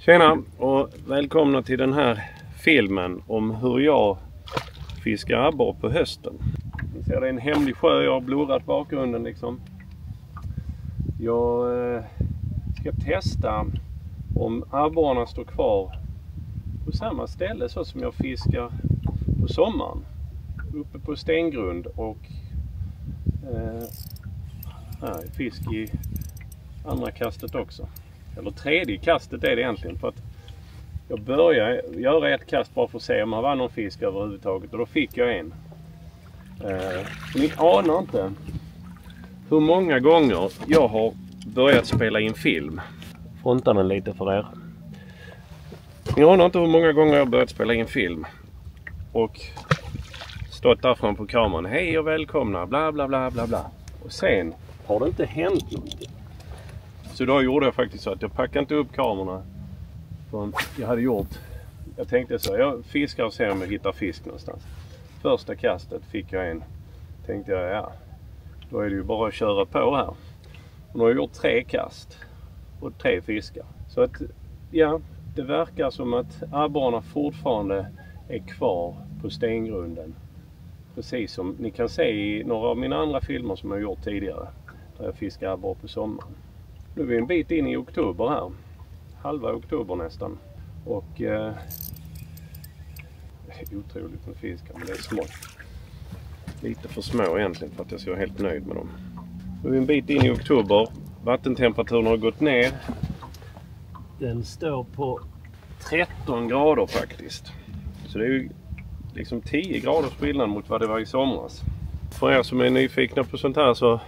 Tjena och välkomna till den här filmen om hur jag fiskar abborre på hösten. Ni ser, det är en hemlig sjö, jag har blurrat bakgrunden liksom. Jag ska testa om abborrarna står kvar på samma ställe så som jag fiskar på sommaren. Uppe på stengrund och fisk i andra kastet också. Eller tredje kastet är det egentligen, för att jag började göra ett kast bara för att se om det var någon fisk överhuvudtaget, och då fick jag en. Ni anar inte hur många gånger jag har börjat spela in film. Fronta den lite för er. Ni anar inte hur många gånger jag har börjat spela in film och stått där fram på kameran. Hej och välkomna, bla bla bla bla bla. Och sen har det inte hänt någonting. Så då gjorde jag faktiskt så att jag packade inte upp kamerorna. Jag tänkte så, jag fiskar och ser om jag hittar fisk någonstans. Första kastet fick jag en. Tänkte jag, ja, då är det ju bara att köra på här. Och nu har jag gjort 3 kast och 3 fiskar. Så att, ja, det verkar som att abborrarna fortfarande är kvar på stengrunden. Precis som ni kan se i några av mina andra filmer som jag gjort tidigare. Där jag fiskar abborre på sommaren. Nu är vi en bit in i oktober här. Halva oktober nästan. Och det är otroligt med fiskar, men det är smått. Lite för små egentligen för att jag ska vara helt nöjd med dem. Nu är vi en bit in i oktober. Vattentemperaturen har gått ner. Den står på 13 grader faktiskt. Så det är ju liksom 10 graders skillnad mot vad det var i somras. För er som är nyfikna på sånt här så,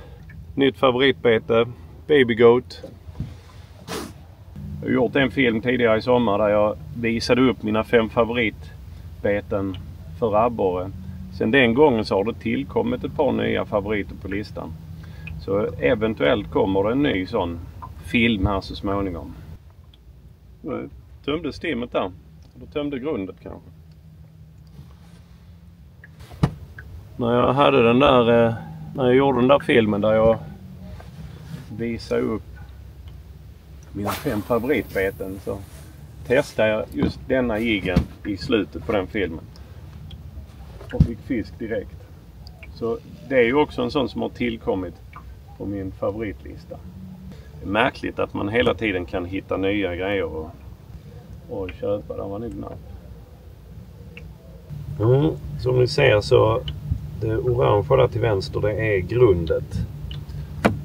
nytt favoritbete, Baby Goat. Jag har gjort en film tidigare i sommar där jag visade upp mina 5 favoritbeten för abborre. Sen den gången så har det tillkommit ett par nya favoriter på listan. Så eventuellt kommer det en ny sån film här så småningom. Jag tömde stimmet där. Eller tömde grundet kanske. När jag gjorde den där filmen där jag visade upp mina 5 favoritbeten, så testade jag just denna jiggen i slutet på den filmen. Och fick fisk direkt. Så det är ju också en sån som har tillkommit på min favoritlista. Det är märkligt att man hela tiden kan hitta nya grejer och köpa. Där var nog napp. Som ni ser så det orange där till vänster, det är grundet.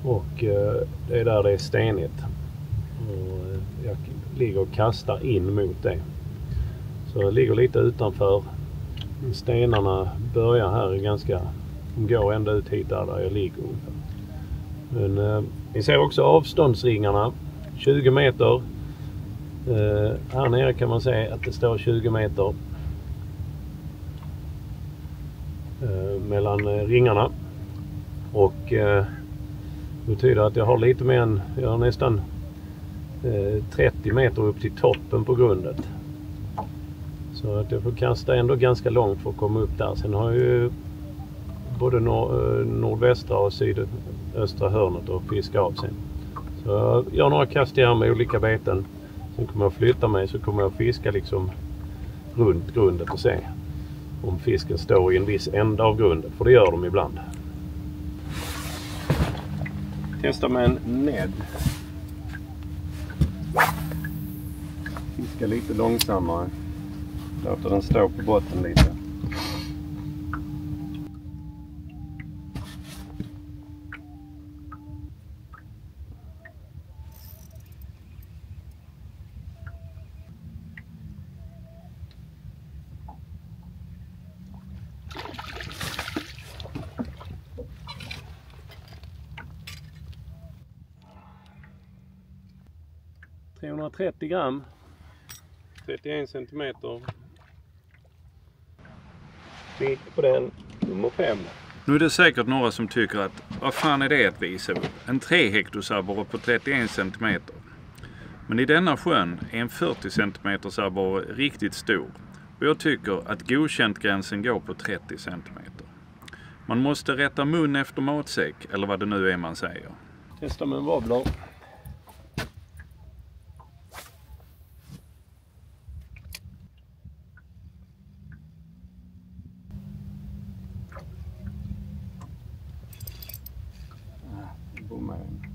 Och det är där det är stenigt. Och jag ligger och kastar in mot det. Så jag ligger lite utanför. Stenarna börjar här de går ända ut hit där jag ligger ungefär. Men ni ser också avståndsringarna. 20 meter. Här nere kan man se att det står 20 meter mellan ringarna. Och det betyder att jag har lite mer än, jag har nästan 30 meter upp till toppen på grundet. Så att jag får kasta ändå ganska långt för att komma upp där. Sen har jag ju både nordvästra och sydöstra hörnet att fiska av sen. Så jag har några kast här med olika beten. Sen kommer jag flytta mig, så kommer jag fiska liksom runt grundet och se om fisken står i en viss ända av grundet. För det gör de ibland. Testa med en ned. Fiska lite långsammare. Låter den stå på botten lite. $330 gram. 31 centimeter. Fick på den, nummer 5. Nu är det säkert några som tycker att vad fan är det att visa upp? En 3 hektars abborre på 31 cm. Men i denna sjön är en 40 cm abborre riktigt stor. Och jag tycker att godkänt-gränsen går på 30 cm. Man måste rätta mun efter matsäck, eller vad det nu är man säger. Testa med en wobbler. med en.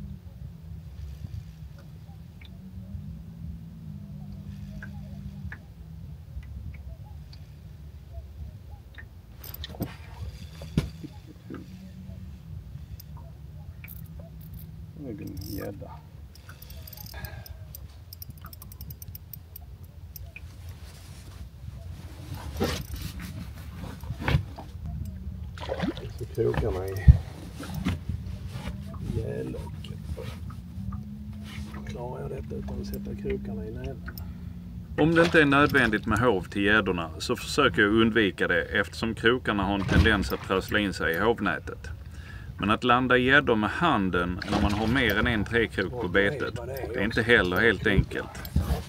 En gädda. Så krokarna i gällöket. Klarar jag detta utan att sätta krokarna i näven? Om det inte är nödvändigt med hov till gäddorna så försöker jag undvika det eftersom krokarna har en tendens att trassla in sig i hovnätet. Men att landa gäddor med handen när man har mer än en träkrok på betet, det är inte heller helt enkelt.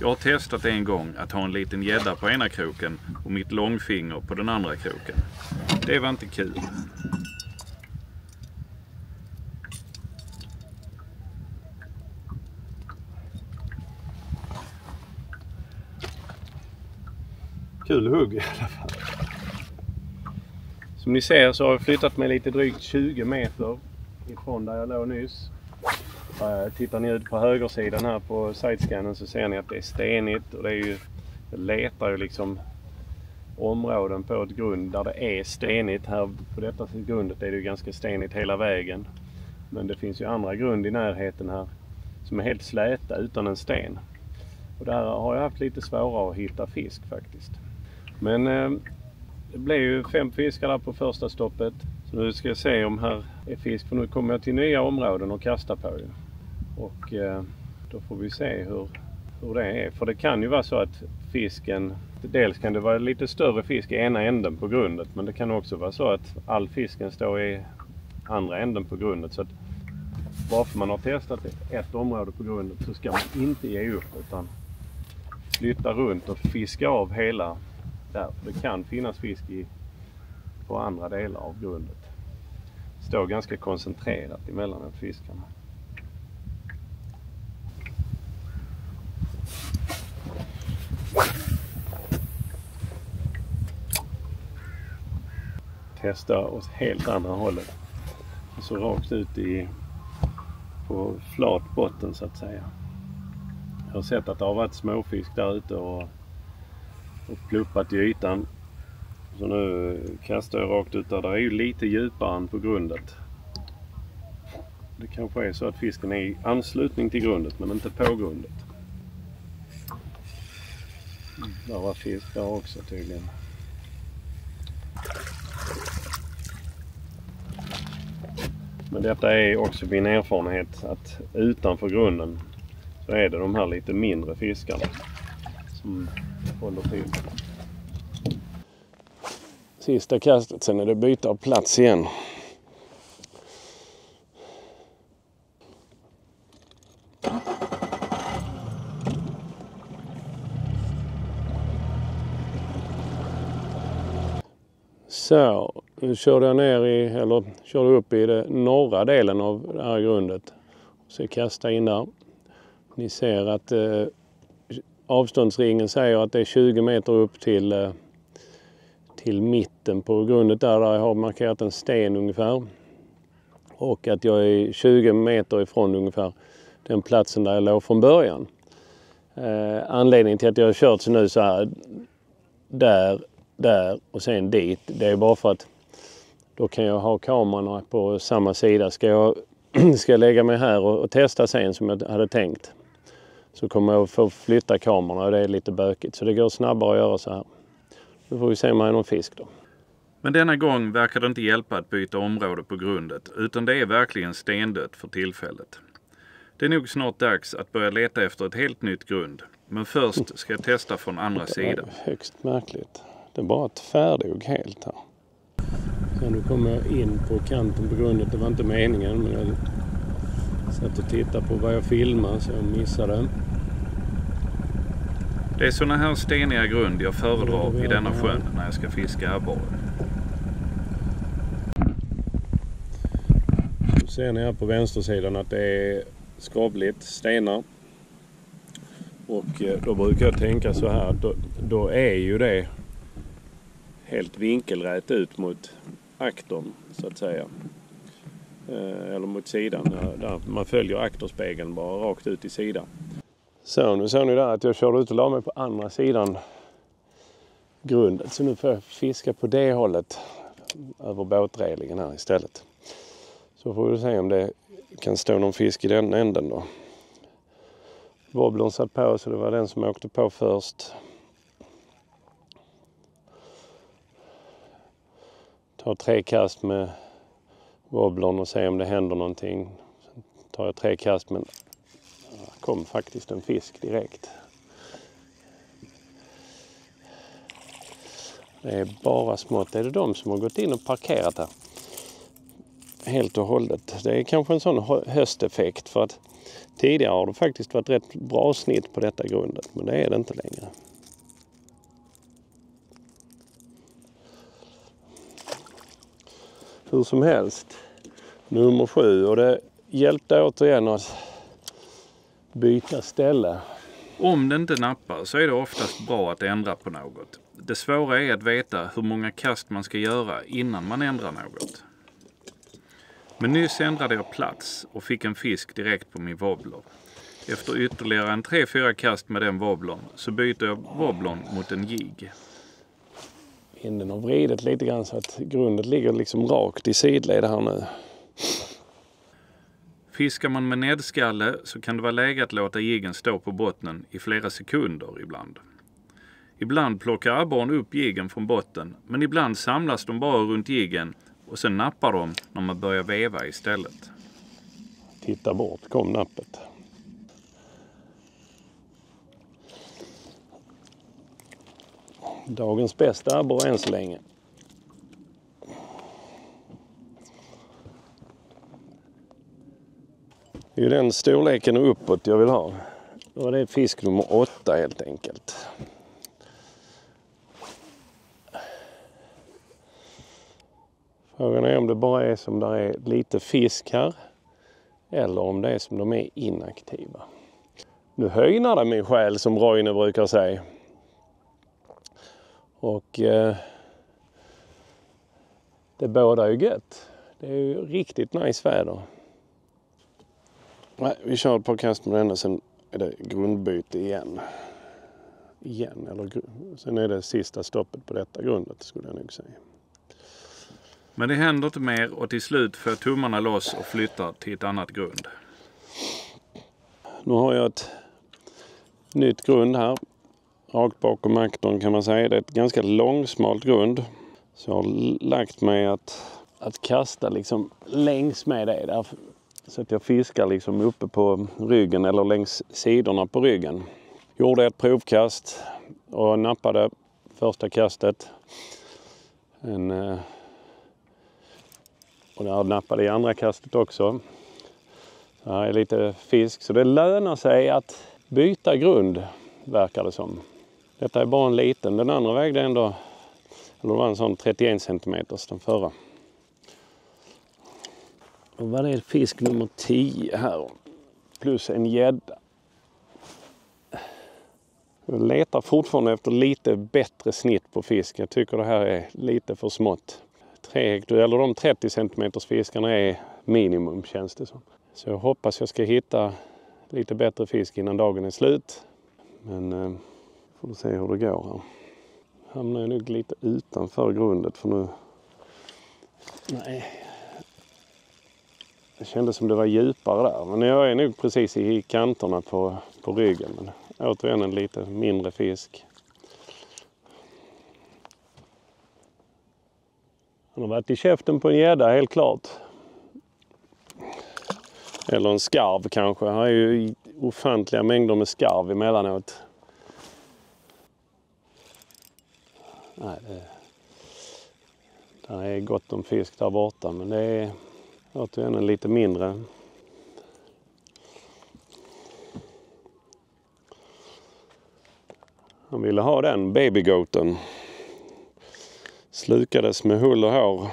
Jag har testat en gång att ha en liten gädda på ena kroken och mitt långfinger på den andra kroken. Det var inte kul. Kul hugg i alla fall. Som ni ser så har jag flyttat mig lite drygt 20 meter ifrån där jag låg nyss. Tittar ni ut på högersidan här på sidescannen så ser ni att det är stenigt. Och det är ju, jag letar ju liksom områden på ett grund där det är stenigt. Här på detta grundet är det ju ganska stenigt hela vägen. Men det finns ju andra grund i närheten här som är helt släta utan en sten. Och där har jag haft lite svårare att hitta fisk faktiskt. Men det blev ju 5 fiskar där på första stoppet. Så nu ska jag se om här är fisk. För nu kommer jag till nya områden och kasta på ju. Och då får vi se hur det är. För det kan ju vara så att fisken, dels kan det vara lite större fisk i ena änden på grundet. Men det kan också vara så att all fisken står i andra änden på grundet. Så att varför man har testat ett område på grundet så ska man inte ge upp utan flytta runt och fiska av hela där. För det kan finnas fisk på andra delar av grundet. Det står ganska koncentrerat emellan fiskarna. Testa åt helt andra hållet. Så rakt ut på flat botten så att säga. Jag har sett att det har varit småfisk där ute och pluppat i ytan. Så nu kastar jag rakt ut där. Det är ju lite djupare än på grundet. Det kanske är så att fisken är i anslutning till grundet men inte på grundet. Där var fisk där också tydligen. Men detta är också min erfarenhet att utanför grunden så är det de här lite mindre fiskarna som håller till. Sista kastet, sen är det byte av plats igen. Så, nu körde jag körde upp i den norra delen av det här grundet. Så jag kastar in där. Ni ser att avståndsringen säger att det är 20 meter upp till mitten på grundet där jag har markerat en sten ungefär. Och att jag är 20 meter ifrån ungefär den platsen där jag låg från början. Anledningen till att jag har kört så nu så här där och sen dit, det är bara för att då kan jag ha kamerorna på samma sida. Ska jag lägga mig här och testa sen som jag hade tänkt så kommer jag få flytta kamerorna och det är lite bökigt så det går snabbare att göra så här. Nu får vi se om det är någon fisk då. Men denna gång verkar det inte hjälpa att byta område på grundet utan det är verkligen stendött för tillfället. Det är nog snart dags att börja leta efter ett helt nytt grund. Men först ska jag testa från andra sidan. Högst märkligt. Det är bara tvärdog helt här. Så nu kommer jag in på kanten på grundet. Det var inte meningen men jag satt och tittade på vad jag filmade så jag missade. Det är sådana här steniga grund jag föredrar i denna sjön när jag ska fiska abborre. Så ser ni här på vänstersidan att det är skavligt stenar. Och då brukar jag tänka så här, då är ju det helt vinkelrätt ut mot aktorn så att säga. eller mot sidan. Där man följer akterspegeln bara rakt ut i sidan. Så nu såg ni där att jag körde ut och la mig på andra sidan grundet. Så nu får jag fiska på det hållet över båtrelingen här istället. Så får vi se om det kan stå någon fisk i den änden då. Wobblern satt på så det var den som åkte på först. Tar 3 kast med wobblern och se om det händer någonting. Sen tar jag 3 kast men det kom faktiskt en fisk direkt. Det är bara smått. Är det de som har gått in och parkerat här? Helt och hållet. Det är kanske en sån hösteffekt för att tidigare har det faktiskt varit rätt bra snitt på detta grundet. Men det är det inte längre. Hur som helst. Nummer 7 och det hjälpte återigen att byta ställe. Om det inte nappar så är det oftast bra att ändra på något. Det svåra är att veta hur många kast man ska göra innan man ändrar något. Men nyss ändrade jag plats och fick en fisk direkt på min wobbler. Efter ytterligare en 3-4 kast med den wobblern så byter jag wobblern mot en jig. Vinden har vridit lite grann så att grundet ligger liksom rakt i sidled här nu. Fiskar man med nedskalle så kan det vara läge att låta jiggen stå på bottnen i flera sekunder ibland. Ibland plockar abborren upp jiggen från botten men ibland samlas de bara runt jiggen och sen nappar de när man börjar veva istället. Titta bort, kom nappet. Dagens bästa abborre än så länge. Det är ju den storleken och uppåt jag vill ha. Och det är fisk nummer 8 helt enkelt. Frågan är om det bara är som där är lite fisk här. Eller om det är som de är inaktiva. Nu höjnar det min själ som Roine brukar säga. Och det bådar ju gött. Det är ju riktigt nice väder. Nej, vi kör ett par kast med den och sen är det grundbyte igen. Sen är det sista stoppet på detta grundet skulle jag nog säga. Men det händer inte mer och till slut får tummarna loss och flyttar till ett annat grund. Nu har jag ett nytt grund här. Rakt bakom aktern kan man säga. Det är ett ganska långsmalt grund. Så jag har lagt mig att kasta liksom längs med det där. Så att jag fiskar liksom uppe på ryggen eller längs sidorna på ryggen. Gjorde ett provkast och nappade första kastet. Och jag nappade i andra kastet också. Så här är lite fisk. Så det lönar sig att byta grund verkar det som. Detta är bara en liten. Den andra vägde ändå, eller det var en sån 31 cm den förra. Och vad är det fisk nummer 10 här? Plus en gädda. Jag letar fortfarande efter lite bättre snitt på fisk. Jag tycker det här är lite för smått. 3 hektar, eller de 30 cm fiskarna är minimum känns det som. Så jag hoppas jag ska hitta lite bättre fisk innan dagen är slut. Men får vi se hur det går här. Hamnar jag nog lite utanför grundet för nu. Nej. Det kändes som det var djupare där. Men jag är nog precis i kanterna på ryggen. Men återigen en lite mindre fisk. Han har varit i käften på en gädda helt klart. Eller en skarv kanske. Han har ju ofantliga mängder med skarv emellanåt. Nej, det är gott om fisk där borta. Men det är återigen en lite mindre. Han ville ha den babygoaten. Slukades med hull och hår.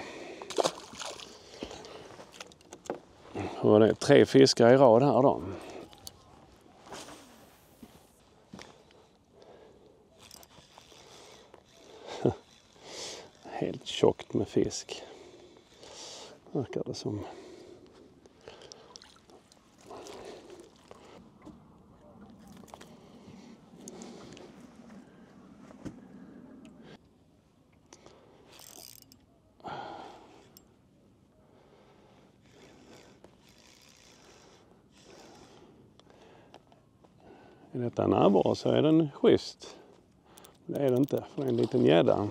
Och det är 3 fiskar i rad här då. Helt tjockt med fisk. Verkar det som. Är detta en abborre så är den schysst. Det är det inte, för en liten gädda.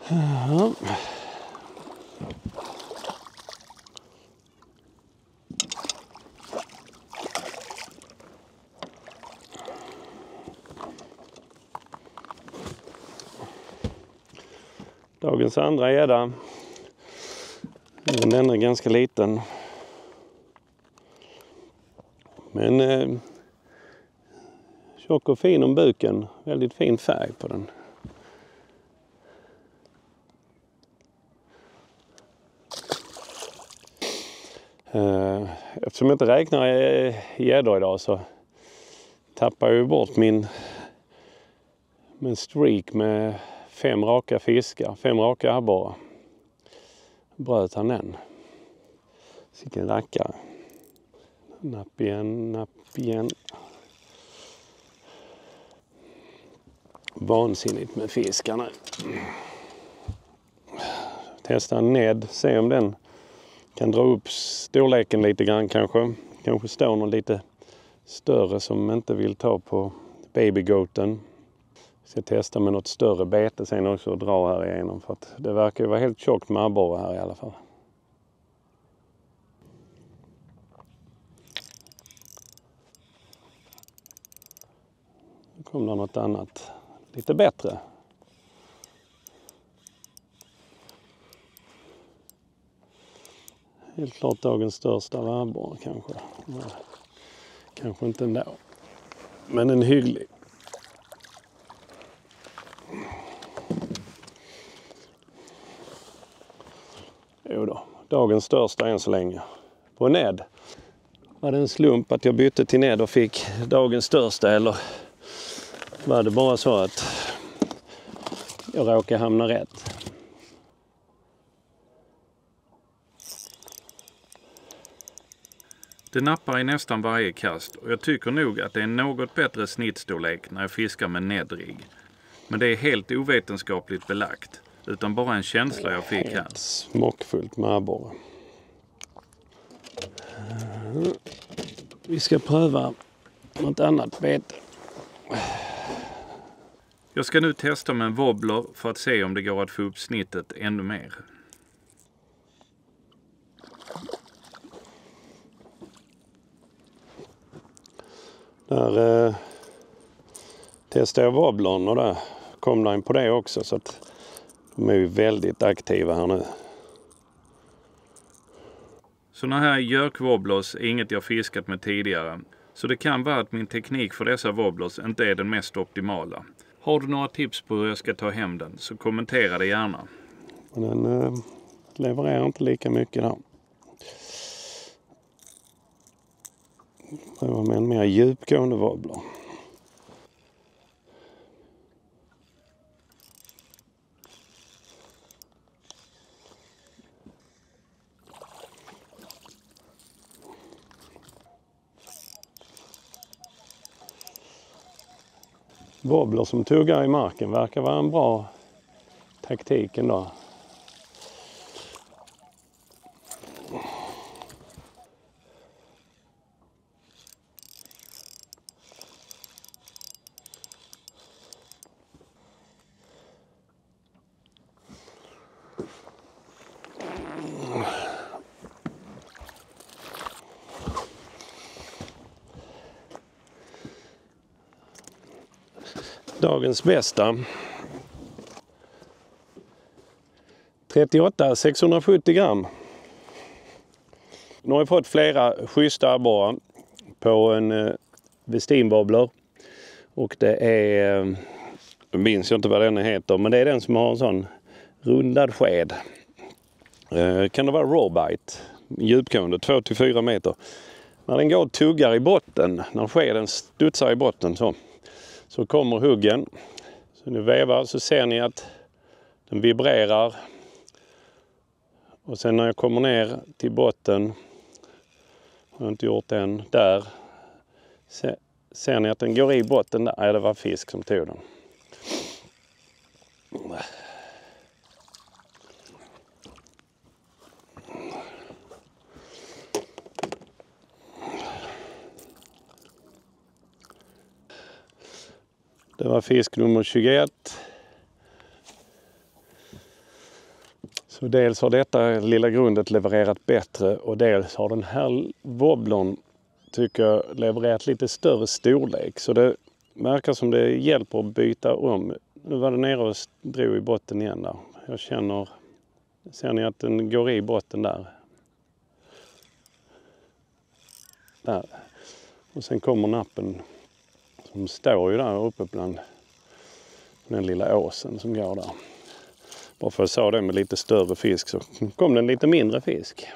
Ja. Dagens andra gädda. Den är ganska liten. Men tjock och fin om buken. Väldigt fin färg på den. Eftersom jag inte räknar gäddor idag så tappar jag bort min streak med 5 raka fiskar, 5 raka abborrar. Bröt han den. Sicken rackare. Napp igen, napp igen. Vansinnigt med fiskarna. Testa en ned, se om den kan dra upp storleken lite grann kanske. Kanske står någon lite större som inte vill ta på babygoaten. Ska testa med något större bete sen också och dra här igenom. För att det verkar ju vara helt tjockt med abborre här i alla fall. Nu kommer det något annat. Lite bättre. Helt klart dagens största abborre kanske. Nej, kanske inte ändå. Men en hygglig. Jo då, dagens största än så länge. På ned. Var det en slump att jag bytte till ned och fick dagens största, eller var det bara så att jag råkade hamna rätt? Det nappar i nästan varje kast och jag tycker nog att det är något bättre snittstorlek när jag fiskar med nedrigg. Men det är helt ovetenskapligt belagt, utan bara en känsla jag fick här. Smockfullt med abborre. Vi ska pröva något annat bete. Jag ska nu testa med en wobbler för att se om det går att få upp snittet ännu mer. Där testade jag wobblern och där kom den på det också, så att de är ju väldigt aktiva här nu. Såna här jerk-wobblers är inget jag fiskat med tidigare, så det kan vara att min teknik för dessa wobblers inte är den mest optimala. Har du några tips på hur jag ska ta hem den så kommentera det gärna. Den levererar inte lika mycket där. Pröva med en mer djupgående wobbler. Wobbler som tuggar i marken verkar vara en bra taktik ändå. Dagens bästa. 38 670 gram. Nu har jag fått flera schyssta abborrar på en Westin-wobbler. Och det är, jag minns inte vad den heter, men det är den som har en sån rundad sked. Kan det vara rawbite, djupgående 2-4 meter. När den går och tuggar i botten, när skeden studsar i botten så kommer huggen. Så nu vevar så ser ni att den vibrerar. Och sen när jag kommer ner till botten, har jag inte gjort det än, där ser ni att den går i botten där. Ja, det var fisk som tog den. Det var fisk nummer 21. Så dels har detta lilla grundet levererat bättre och dels har den här wobblern, tycker jag, levererat lite större storlek. Så det verkar som det hjälper att byta om. Nu var det nere och drog i botten igen där. Jag känner, ser ni att den går i botten där? Där. Och sen kommer nappen som står ju där uppe bland den lilla åsen som går där. Bara för att jag sa det med lite större fisk så kom det en lite mindre fisk.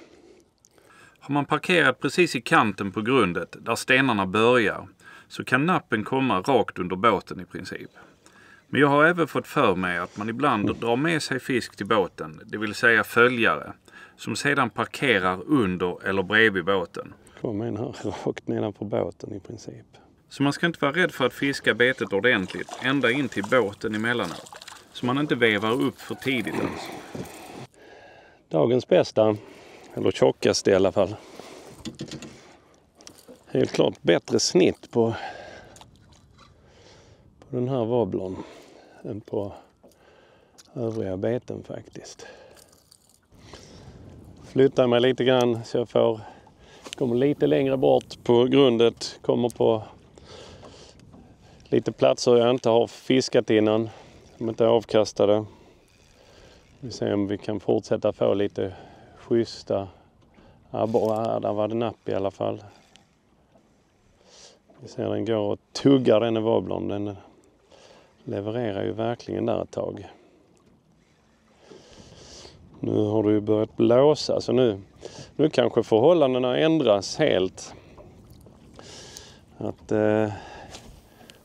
Har man parkerat precis i kanten på grundet där stenarna börjar så kan nappen komma rakt under båten i princip. Men jag har även fått för mig att man ibland drar med sig fisk till båten, det vill säga följare, som sedan parkerar under eller bredvid båten. Kom in här rakt nedanför båten i princip. Så man ska inte vara rädd för att fiska betet ordentligt ända in till båten emellanåt. Så man inte vevar upp för tidigt alltså. Dagens bästa, eller tjockaste i alla fall. Helt klart bättre snitt på den här wobblern än på övriga beten faktiskt. Flyttar mig lite grann så jag kommer lite längre bort på grundet. Kommer på lite platser jag inte har fiskat innan. Som inte är avkastade. Vi ser om vi kan fortsätta få lite schyssta abborrar. Där var det napp i alla fall. Vi ser den går och tuggar den i wobblern. Den levererar ju verkligen där ett tag. Nu har det ju börjat blåsa så nu kanske förhållandena ändras helt. Att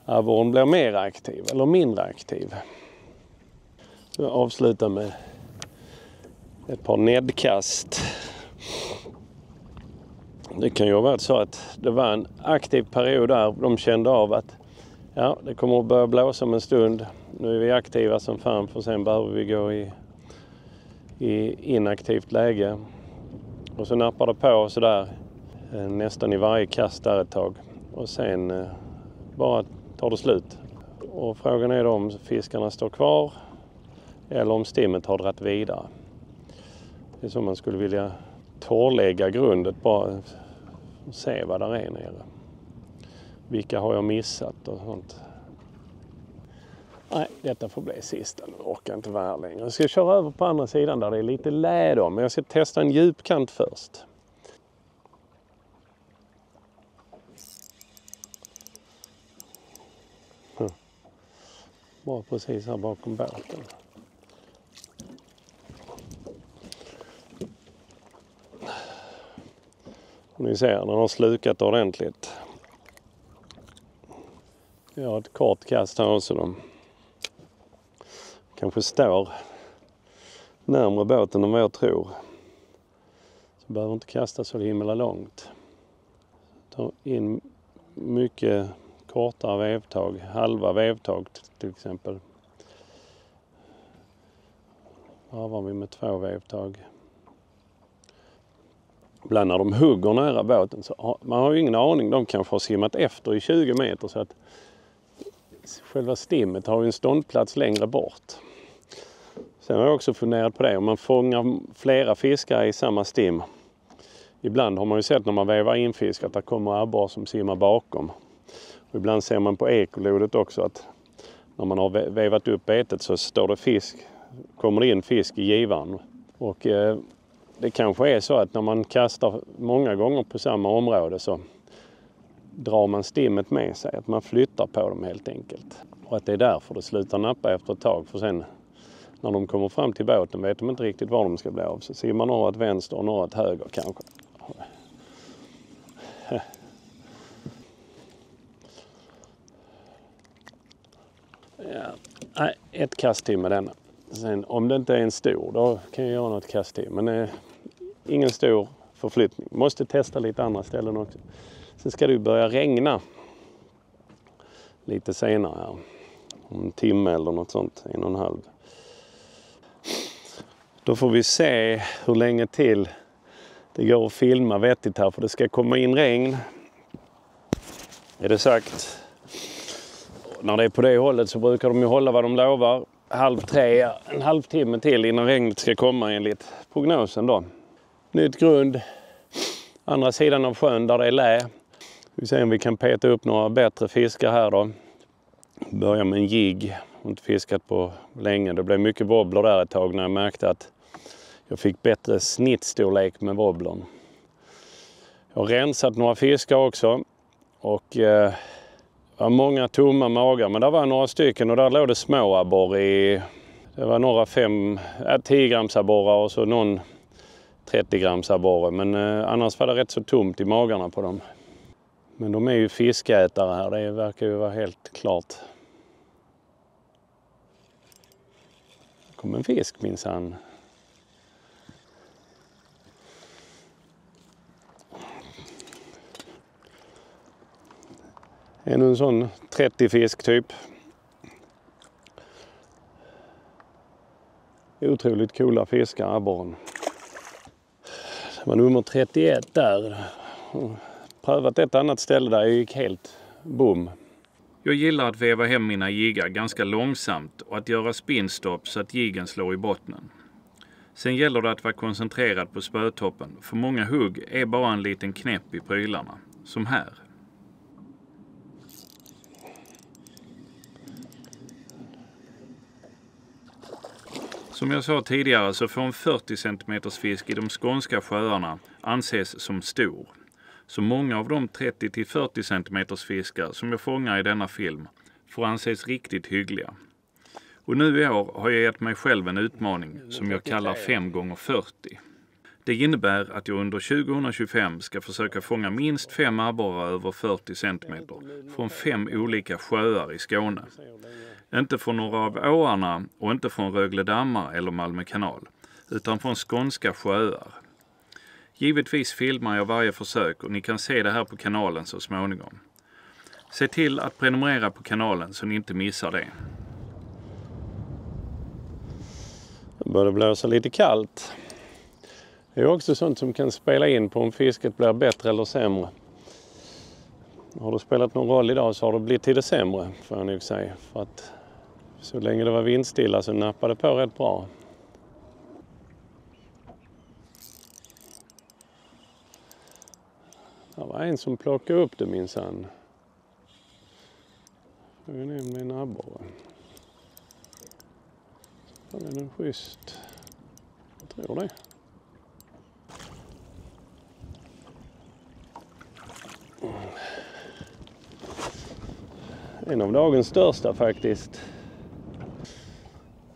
abborren blir mer aktiv eller mindre aktiv. Jag avslutar med ett par nedkast. Det kan ju ha varit så att det var en aktiv period där de kände av att ja, det kommer att börja blåsa om en stund. Nu är vi aktiva som fan för sen behöver vi gå i inaktivt läge. Och så nappar det på så där nästan i varje kast där ett tag. Och sen bara tar det slut. Och frågan är då om fiskarna står kvar eller om stimmet har dratt vidare. Det är som man skulle vilja torrlägga grundet bara och se vad där är nere. Vilka har jag missat och sånt. Nej, detta får bli sista. Nu orkar jag inte vara här längre. Jag ska köra över på andra sidan där det är lite lä då. Men jag ska testa en djupkant först. Bara precis här bakom båten. Och ni ser, den har slukat ordentligt. Jag har ett kort kast här också då. Kanske står närmare båten än vad jag tror. Så behöver inte kasta så himla långt. Ta in mycket kortare vevtag, halva vevtag till exempel. Här var vi med 2 vevtag. Ibland när de hugger nära båten så man har ju ingen aning. De kanske har simmat efter i 20 meter så att själva stimmet har ju en ståndplats längre bort. Sen har jag också funderat på det. Om man fångar flera fiskar i samma stim. Ibland har man ju sett när man vävar in fisk att det kommer abborrar som simmar bakom. Och ibland ser man på ekolodet också att när man har vävat upp betet så står det fisk. Kommer det in fisk i givaren. Och det kanske är så att när man kastar många gånger på samma område så drar man stimmet med sig. Att man flyttar på dem helt enkelt. Och att det är därför det slutar nappa efter ett tag. För sen när de kommer fram till båten vet de inte riktigt var de ska bli av. Så simmar några åt vänster och några åt höger kanske. Ja, ett kast till med denna. Sen om det inte är en stor då kan jag göra något kast till. Men ingen stor förflyttning. Måste testa lite andra ställen också. Sen ska det ju börja regna lite senare här. Om en timme eller något sånt, 1,5. Då får vi se hur länge till det går att filma vettigt här. För det ska komma in regn. Är det sagt. när det är på det hållet så brukar de ju hålla vad de lovar. 2:30, en halvtimme till innan regnet ska komma enligt prognosen då. Nytt grund, andra sidan av sjön där det är lä. Vi ser om vi kan peta upp några bättre fiskar här då. Börja med en jigg. Jag har inte fiskat på länge. Det blev mycket wobbler där ett tag när jag märkte att jag fick bättre snittstorlek med wobblern. Jag har rensat några fiskar också. Och det var många tomma magar. Men där var några stycken och där låg det små abborre i. Det var några 10 grams abborrar och så någon 30 grams abborre. Men annars var det rätt så tomt i magarna på dem. Men de är ju fiskätare här. Det verkar ju vara helt klart. Det kom en fisk minsann. En sån 30 fisk typ. Otroligt coola fiskar, abborren. Det var nummer 31 där. Prövat ett annat ställe där jag gick helt bom. Jag gillar att veva hem mina jiggar ganska långsamt och att göra spinstopp så att jiggen slår i bottnen. Sen gäller det att vara koncentrerad på spötoppen, för många hugg är bara en liten knäpp i prylarna, som här. Som jag sa tidigare så får en 40 cm fisk i de skånska sjöarna anses som stor. Så många av de 30-40 cm fiskar som jag fångar i denna film får anses riktigt hyggliga. Och nu i år har jag gett mig själv en utmaning som jag kallar 5x40. Det innebär att jag under 2025 ska försöka fånga minst 5 abborrar över 40 cm från 5 olika sjöar i Skåne. Inte från några av åarna och inte från Rögledammar eller Malmö kanal, utan från skånska sjöar. Givetvis filmar jag varje försök och ni kan se det här på kanalen så småningom. Se till att prenumerera på kanalen så ni inte missar det. Det börjar blåsa lite kallt. Det är också sånt som kan spela in på om fisket blir bättre eller sämre. Har det spelat någon roll idag så har det blivit till det sämre, får jag nog säga. För att så länge det var vindstilla så nappade det på rätt bra. Det var en som plockade upp det minsann. Jag vet inte om det är en abborre. Det är en schysst. Jag tror det. En av dagens största faktiskt.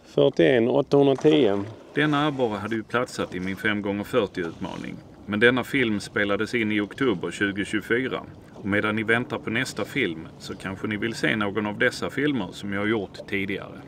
41 810. Denna abborre hade ju platsat i min 5x40-utmaning. Men denna film spelades in i oktober 2024. Och medan ni väntar på nästa film så kanske ni vill se någon av dessa filmer som jag har gjort tidigare.